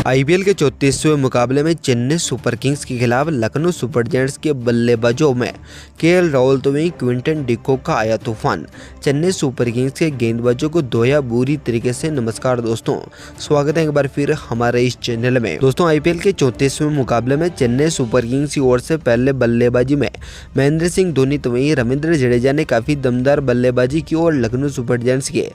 IPL के 34वें मुकाबले में चेन्नई सुपर किंग्स के खिलाफ लखनऊ सुपर जायंट्स के बल्लेबाजों में केएल राहुल तो वहीं क्विंटन डिकॉक का आया तूफान। चेन्नई सुपर किंग्स के गेंदबाजों को धोया बुरी तरीके से। नमस्कार दोस्तों, स्वागत है एक बार फिर हमारे इस चैनल में। दोस्तों, आईपीएल के 34वें मुकाबले में चेन्नई सुपर किंग्स की ओर से पहले बल्लेबाजी में महेंद्र सिंह धोनी तो वहीं रविंद्र जडेजा ने काफी दमदार बल्लेबाजी की और लखनऊ सुपर जायंट्स के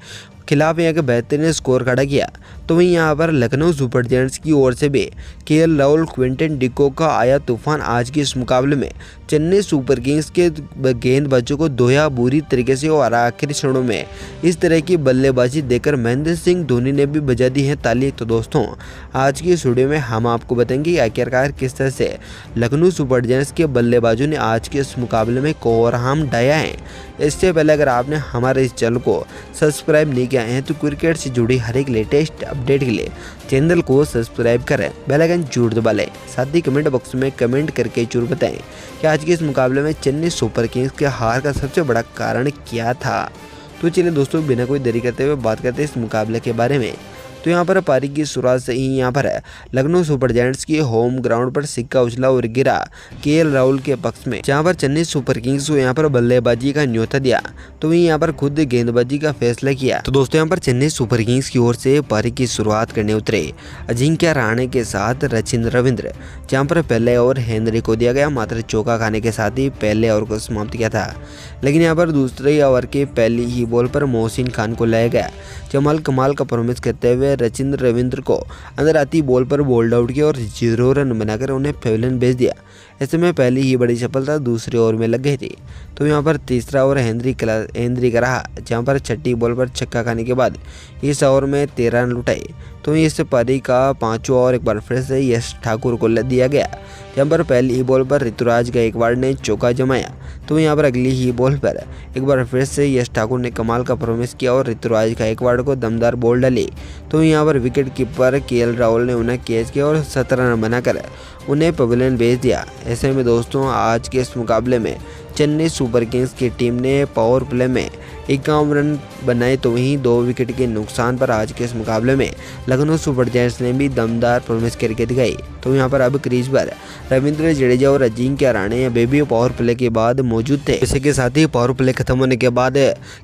खिलाफ यहाँ के बेहतरीन स्कोर खड़ा किया। तो वहीं यहाँ पर लखनऊ सुपर जायंट्स की ओर से भी केएल राहुल क्विंटन डिकॉक का आया तूफान। आज के इस मुकाबले में चेन्नई सुपर किंग्स के गेंदबाजों को धोया बुरी तरीके से और आखिरी क्षणों में इस तरह की बल्लेबाजी देकर महेंद्र सिंह धोनी ने भी बजा दी है ताली। तो दोस्तों, आज की इस वीडियो में हम आपको बताएंगे आखिरकार किस तरह से लखनऊ सुपर जायंट्स के बल्लेबाजों ने आज के इस मुकाबले में कोहराम ढाया है। इससे पहले अगर आपने हमारे इस चैनल को सब्सक्राइब नहीं किया है तो क्रिकेट से जुड़ी हर एक लेटेस्ट अपडेट के लिए चैनल को सब्सक्राइब करें, बेल आइकन जरूर दबा लें। साथ ही कमेंट बॉक्स में कमेंट करके जरूर बताएं कि आज के इस मुकाबले में चेन्नई सुपर किंग्स के हार का सबसे बड़ा कारण क्या था। तो चलिए दोस्तों, बिना कोई देरी करते हुए बात करते हैं इस मुकाबले के बारे में। तो यहाँ पर पारी की शुरुआत से ही यहाँ पर लखनऊ सुपर जायंट्स की होम ग्राउंड पर सिक्का उछला और गिरा केएल राहुल के पक्ष में, जहाँ पर चेन्नई सुपर किंग्स को यहाँ पर बल्लेबाजी का न्योता दिया तो वहीं यहाँ पर खुद गेंदबाजी का फैसला किया। तो दोस्तों, यहाँ पर चेन्नई सुपर किंग्स की ओर से पारी की शुरुआत करने उतरे अजिंक्य रहाणे के साथ सचिन रविंद्र, जहाँ पर पहले ओवर हेनरी को दिया गया, मात्र चौका खाने के साथ ही पहले ओवर को समाप्त किया था। लेकिन यहाँ पर दूसरे ओवर के पहली ही बॉल पर मोहसिन खान को लाया गया, जमाल कमाल का परफॉर्मेंस करते हुए सचिन रविंद्र को अंदर आती बॉल पर बोल्ड आउट किया और 0 रन बनाकर उन्हें पवेलियन भेज दिया। ऐसे में पहली ही बड़ी सफलता दूसरे ओवर में लग गई थी। तो यहाँ पर तीसरा ओवर हेनरी का रहा, जहाँ पर छठी बॉल पर छक्का खाने के बाद इस ओवर में 13 रन लुटाए। तो इस पारी का 5वां ओवर एक बार फिर से यश ठाकुर को दिया गया, जहाँ पर पहली ही बॉल पर ऋतुराज गायकवाड़ ने चौका जमाया। तो यहाँ पर अगली ही बॉल पर एक बार फिर से यश ठाकुर ने कमाल का परफॉर्मेंस किया और ऋतुराज गायकवाड़ को दमदार बॉल डाली। तो यहाँ पर विकेट कीपर केएल राहुल ने उन्हें कैच किया और 17 रन बनाकर उन्हें पवेलियन भेज दिया। ऐसे में दोस्तों, आज के इस मुकाबले में चेन्नई सुपर किंग्स की टीम ने पावर प्ले में 51 रन बनाए। तो वहीं 2 विकेट के नुकसान पर आज के इस मुकाबले में लखनऊ सुपर जायंट्स ने भी दमदार परफॉर्मेंस करके दिखाई। तो यहाँ पर अब क्रीज पर रविंद्र जडेजा और Ajinkya Rahane baby power play के बाद मौजूद थे। इसी के साथ ही पावर प्ले खत्म होने के बाद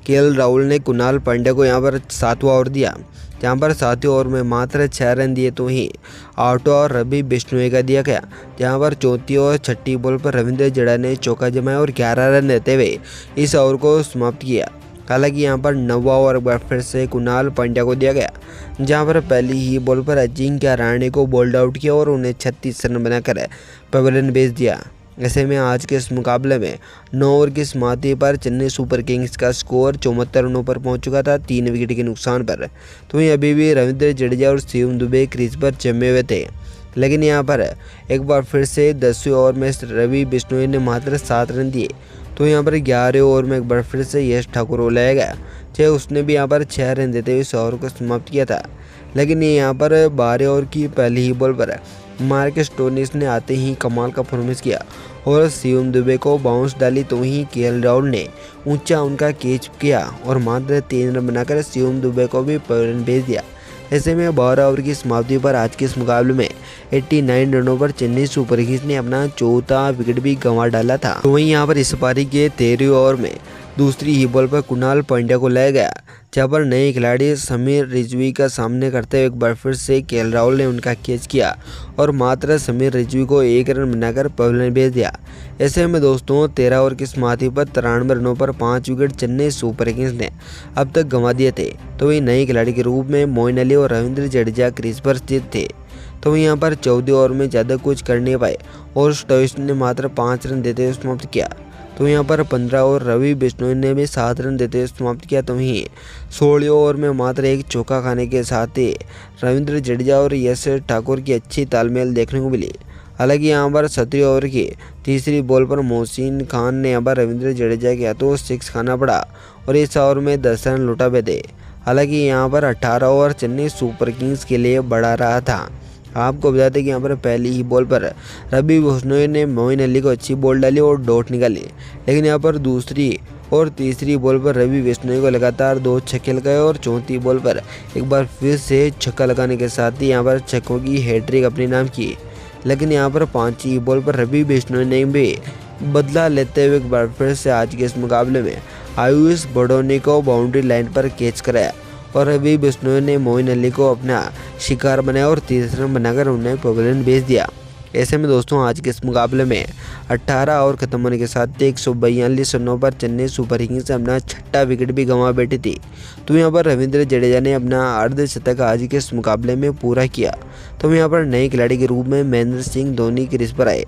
केएल राहुल ने कुणाल पांड्या को यहाँ पर 7वां ओवर दिया, जहाँ पर 7वें ओवर में मात्र 6 रन दिए। तो ही आउट और रवि बिश्नोई का दिया गया, जहाँ पर 4थी और 6ठी बॉल पर रविंद्र जडेजा ने चौका जमाया और 11 रन देते हुए इस ओवर को समाप्त किया। हालांकि यहाँ पर 9वां ओवर एक बार फिर से कुणाल पांड्या को दिया गया, जहाँ पर पहली ही बॉल पर अजिंक्य रहाणे को बोल्ड आउट किया और उन्हें 36 रन बनाकर पवेलियन भेज दिया। ऐसे में आज के इस मुकाबले में 9 ओवर की समाप्ति पर चेन्नई सुपर किंग्स का स्कोर 74 रनों पर पहुंच चुका था, 3 विकेट के नुकसान पर। तो वहीं अभी भी रविंद्र जडेजा और शिवम दुबे क्रीज पर जमे हुए थे। लेकिन यहाँ पर एक बार फिर से 10वें ओवर में रवि बिश्नोई ने मात्र 7 रन दिए। तो यहाँ पर 11वें ओवर में एक बार फिर से यश ठाकुर को लाया गया, चाहे उसने भी यहाँ पर 6 रन देते हुए इस ओवर को समाप्त किया था। लेकिन यहाँ पर 12वें ओवर की पहली ही बॉल पर मार्कस स्टोइनिस ने आते ही कमाल का परफॉर्मेंस किया और शिवम दुबे को बाउंस डाली। तो वहीं केएल राहुल ने ऊंचा उनका कैच किया और मात्र 3 रन बनाकर शिवम दुबे को भी पवेलियन भेज दिया। ऐसे में 12 ओवर की समाप्ति पर आज के इस मुकाबले में 89 रनों पर चेन्नई सुपर किंग्स ने अपना 4था विकेट भी गंवा डाला था। तो वहीं यहाँ पर इस पारी के 13वें ओवर में दूसरी ही बॉल पर कुणाल पांड्या को लाया गया, जहाँ पर नए खिलाड़ी समीर रिजवी का सामने करते हुए एक बार फिर से केएल राहुल ने उनका कैच किया और मात्र समीर रिजवी को 1 रन बनाकर पवेलियन भेज दिया। ऐसे में दोस्तों, 13 ओवर की समाप्ति पर 93 रनों पर 5 विकेट चेन्नई सुपर किंग्स ने अब तक गंवा दिए थे। तो वही नए खिलाड़ी के रूप में मोइन अली और रविंद्र जडेजा क्रीज पर स्थित थे। तो यहाँ पर 14 ओवर में ज़्यादा कुछ कर नहीं पाए और स्टोइनिस ने मात्र 5 रन देते हुए समाप्त किया। तो यहाँ पर 15 ओवर रवि बिश्नोई ने भी 7 रन देते हुए समाप्त किया। तो वहीं 16वें ओवर में मात्र एक चौका खाने के साथ ही रविंद्र जडेजा और यश ठाकुर की अच्छी तालमेल देखने को मिली। हालांकि यहाँ पर 17वें ओवर की तीसरी बॉल पर मोहसिन खान ने यहाँ पर रविंद्र जडेजा के हाथों 6 खाना पड़ा और इस ओवर में 10 रन लुटा भेजे। हालांकि यहाँ पर 18 ओवर चेन्नई सुपर किंग्स के लिए बढ़ा रहा था। आपको बता दें कि यहाँ पर पहली ही बॉल पर रवि बिश्नोई ने मोइन अली को अच्छी बॉल डाली और डॉट निकाली। लेकिन यहाँ पर दूसरी और तीसरी बॉल पर रवि बिश्नोई को लगातार 2 छक्के लगाए और चौथी बॉल पर एक बार फिर से छक्का लगाने के साथ ही यहाँ पर छक्कों की हैट्रिक अपने नाम की। लेकिन यहाँ पर 5वीं बॉल पर रवि बिश्नोई ने भी बदला लेते हुए एक बार फिर से आज के इस मुकाबले में आयुष बड़ौनी को बाउंड्री लाइन पर कैच कराया और रवि बिश्नोई ने मोइन अली को अपना शिकार बनाया और 30 रन बनाकर उन्हें पवेलियन भेज दिया। ऐसे में दोस्तों आज के इस मुकाबले में 18 ओवर खत्म होने के साथ 142 रनों पर चेन्नई सुपर किंग्स से अपना 6ठा विकेट भी गंवा बैठी थी। तो यहाँ पर रविंद्र जडेजा ने अपना अर्धशतक आज के इस मुकाबले में पूरा किया। तो यहाँ पर नए खिलाड़ी के रूप में महेंद्र सिंह धोनी क्रीज पर आए,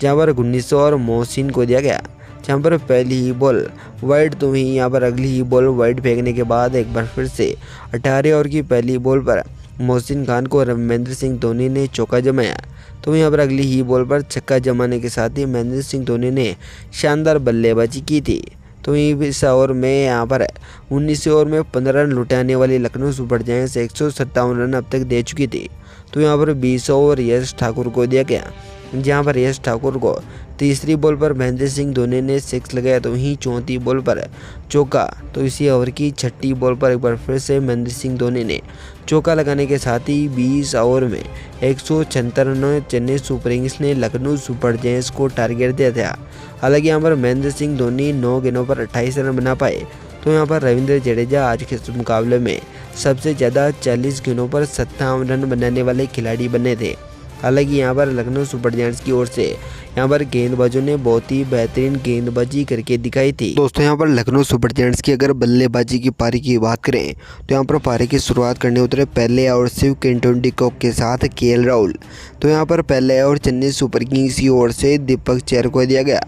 जहाँ पर 19 और मोहसिन को दिया गया, जहाँ पर पहली ही बॉल वाइड तो ही यहाँ पर अगली ही बॉल वाइड फेंकने के बाद एक बार फिर से 18 ओवर की पहली बॉल पर मोहसिन खान को महेंद्र सिंह धोनी ने चौका जमाया। तो यहाँ पर अगली ही बॉल पर छक्का जमाने के साथ ही महेंद्र सिंह धोनी ने शानदार बल्लेबाजी की थी। तो इस ओवर में यहाँ पर 19 ओवर में 15 रन लुटाने वाली लखनऊ सुपर जायंट्स 157 रन अब तक दे चुकी थी। तो यहाँ पर 20 ओवर यश ठाकुर को दिया गया, जहाँ पर यश ठाकुर को तीसरी बॉल पर महेंद्र सिंह धोनी ने 6 लगाया। तो वहीं चौथी बॉल पर चौका। तो इसी ओवर की 6ठी बॉल पर एक बार फिर से महेंद्र सिंह धोनी ने चौका लगाने के साथ ही 20 ओवर में 176 रनों चेन्नई सुपर किंग्स ने लखनऊ सुपर जायंट्स को टारगेट दिया था। हालांकि यहाँ पर महेंद्र सिंह धोनी 9 गेंदों पर 28 रन बना पाए। तो यहाँ पर रविंद्र जडेजा आज के इस मुकाबले में सबसे ज़्यादा 40 गेंदों पर 57 रन बनाने वाले खिलाड़ी बने थे। हालांकि यहाँ पर लखनऊ सुपर जायंट्स की ओर से यहाँ पर गेंदबाजों ने बहुत ही बेहतरीन गेंदबाजी करके दिखाई थी। दोस्तों यहाँ पर लखनऊ सुपर जायंट्स की अगर बल्लेबाजी की पारी की बात करें तो यहाँ पर पारी की शुरुआत करने उतरे पहले ओवर शिव क्विंटन डिकॉक के साथ केएल राहुल। तो यहाँ पर पहले ओवर चेन्नई सुपर किंग्स की ओर से दीपक चहर को दिया गया,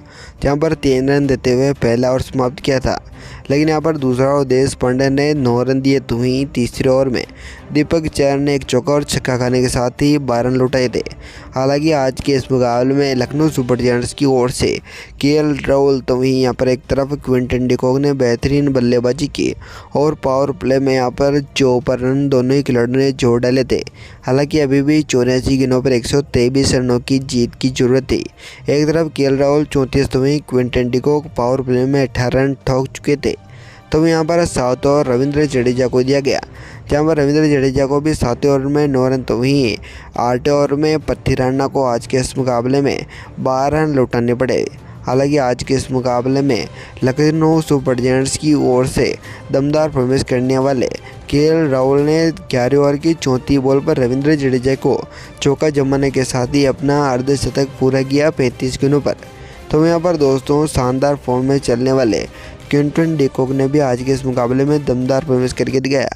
जहाँ पर 3 रन देते हुए पहला ओवर समाप्त किया था। लेकिन यहाँ पर दूसरा ओवर देश पांडे ने 9 रन दिए। तो ही तीसरे ओवर में दीपक चहर ने एक चौका और छक्का खाने के साथ ही 12 रन लौटाए थे। हालांकि आज के इस मुकाबले में लखनऊ सुपर जायंट्स की ओर से केएल राहुल तो वहीं यहाँ पर एक तरफ क्विंटन डिकॉक ने बेहतरीन बल्लेबाजी की और पावर प्ले में यहाँ पर 54 रन दोनों ही खिलाड़ियों ने जोड़ डाले थे। हालांकि अभी भी 84 गेंदों पर 123 रनों की जीत की जरूरत थी। एक तरफ केएल राहुल 34 तो वहीं क्विंटन डिकॉक पावर प्ले में 18 रन ठोक चुके थे। तो यहाँ पर 7 ओवर रविंद्र जडेजा को दिया गया, जहाँ पर रविंद्र जडेजा को भी 7वें ओवर में 9 रन तो वहीं 8वें ओवर में पत्थी राणा को आज के इस मुकाबले में 12 रन लौटाने पड़े। हालांकि आज के इस मुकाबले में लखनऊ सुपर जायंट्स की ओर से दमदार परफॉर्मेंस करने वाले केएल राहुल ने 11वें ओवर की चौथी बॉल पर रविंद्र जडेजा को चौका जमाने के साथ ही अपना अर्धशतक पूरा किया 35 गेंदों पर। तो यहाँ पर दोस्तों शानदार फॉर्म में चलने वाले क्विंटन डिकॉक ने भी आज के इस मुकाबले में दमदार परफॉर्मेंस करके दिखाया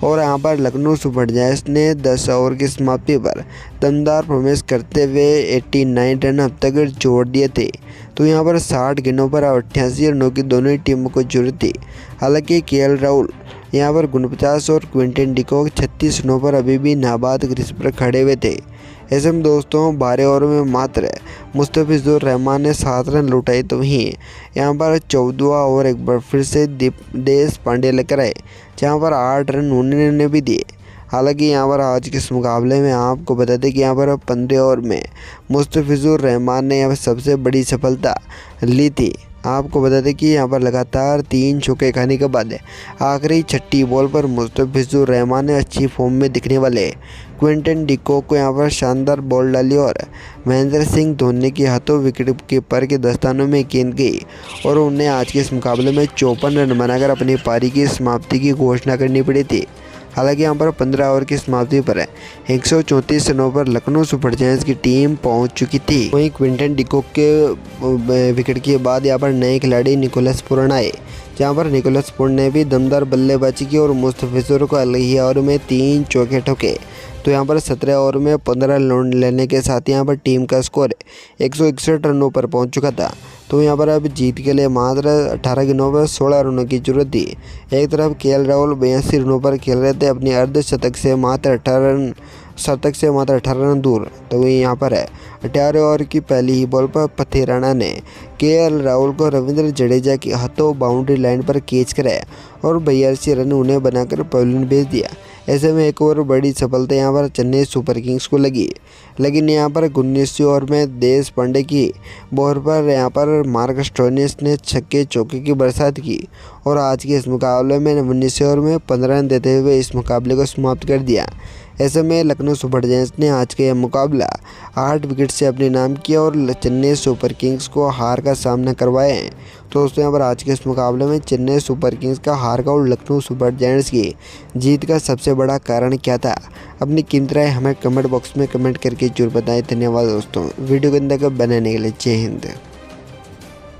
और यहाँ पर लखनऊ सुपर जायंट्स ने 10 ओवर की समाप्ति पर दमदार परफॉर्मेंस करते हुए 89 रन अब तक जोड़ दिए थे। तो यहाँ पर 60 गेंदों पर 88 रनों की दोनों ही टीमों को जरूरत थी। हालांकि केएल राहुल यहाँ पर 49 और क्विंटन डिकॉक 36 रनों पर अभी भी नाबाद क्रीज पर खड़े हुए थे। ऐसे में दोस्तों 12 ओवर में मात्र मुस्तफिजुर रहमान ने 7 रन लुटाए। तो वहीं यहाँ पर 14वां ओवर एक बार फिर से देश पांडे लेकर आए, जहाँ पर 8 रन उन्होंने भी दिए। हालांकि यहाँ पर आज के इस मुकाबले में आपको बता दें कि यहाँ पर 15 ओवर में मुस्तफिजुर रहमान ने यहाँ पर सबसे बड़ी सफलता ली थी। आपको बता दें कि यहाँ पर लगातार 3 चौके खाने के बाद आखिरी 6ठी बॉल पर मुस्तफिजुर रहमान ने अच्छी फॉर्म में दिखने वाले क्विंटन डिकॉक को यहाँ पर शानदार बॉल डाली और महेंद्र सिंह धोनी के हाथों विकेट कीपर के दस्तानों में गेंद गई और उन्हें आज के इस मुकाबले में 54 रन बनाकर अपनी पारी की समाप्ति की घोषणा करनी पड़ी थी। हालांकि यहाँ पर 15 ओवर की समाप्ति पर 134 रनों पर लखनऊ सुपर जायंट्स की टीम पहुंच चुकी थी। वहीं क्विंटन डिकॉक के विकेट के बाद यहाँ पर नए खिलाड़ी निकोलस पूरन आए, जहाँ पर निकोलस पूरन ने भी दमदार बल्लेबाजी की और मुस्तफिजुर को अगले ओवर में 3 चौके ठोके। तो यहाँ पर 17 ओवर में 15 रन लेने के साथ यहाँ पर टीम का स्कोर 161 रनों पर पहुँच चुका था। तो यहाँ पर अब जीत के लिए मात्र 18 गेंदों पर 16 रनों की जरूरत थी। एक तरफ केएल राहुल 82 रनों पर खेल रहे थे अपनी अर्धशतक से मात्र 18 रन दूर। तो वही यहाँ पर है 18 ओवर की पहली ही बॉल पर पत्थी राणा ने केएल राहुल को रविंद्र जडेजा के हाथों बाउंड्री लाइन पर कैच कराया और 82 रन उन्हें बनाकर पवेलियन भेज दिया। ऐसे में एक और बड़ी सफलता यहाँ पर चेन्नई सुपर किंग्स को लगी, लेकिन यहाँ पर 19वीं ओवर में देश पांडे की बॉल पर यहाँ पर मार्क स्टोइनिस ने छक्के चौके की बरसात की और आज के इस मुकाबले में 19वीं ओवर में 15 रन देते हुए इस मुकाबले को समाप्त कर दिया। ऐसे में लखनऊ सुपर जायंट्स ने आज का यह मुकाबला 8 विकेट से अपने नाम किया और चेन्नई सुपर किंग्स को हार का सामना करवाया है। तो दोस्तों यहाँ पर आज के इस मुकाबले में चेन्नई सुपर किंग्स का हार का और लखनऊ सुपर जायंट्स की जीत का सबसे बड़ा कारण क्या था? अपनी कीमती राय हमें कमेंट बॉक्स में कमेंट करके जरूर बताएं। धन्यवाद दोस्तों, वीडियो के अंदर बनाने के लिए। जय हिंद।